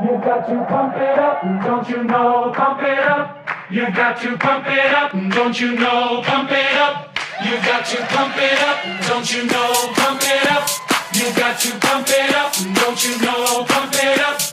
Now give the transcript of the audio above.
You got to pump it up, don't you know? Pump it up. You got to pump it up, don't you know? Pump it up. You got to pump it up, don't you know? Pump it up. You got to pump it up, don't you know? Pump it up.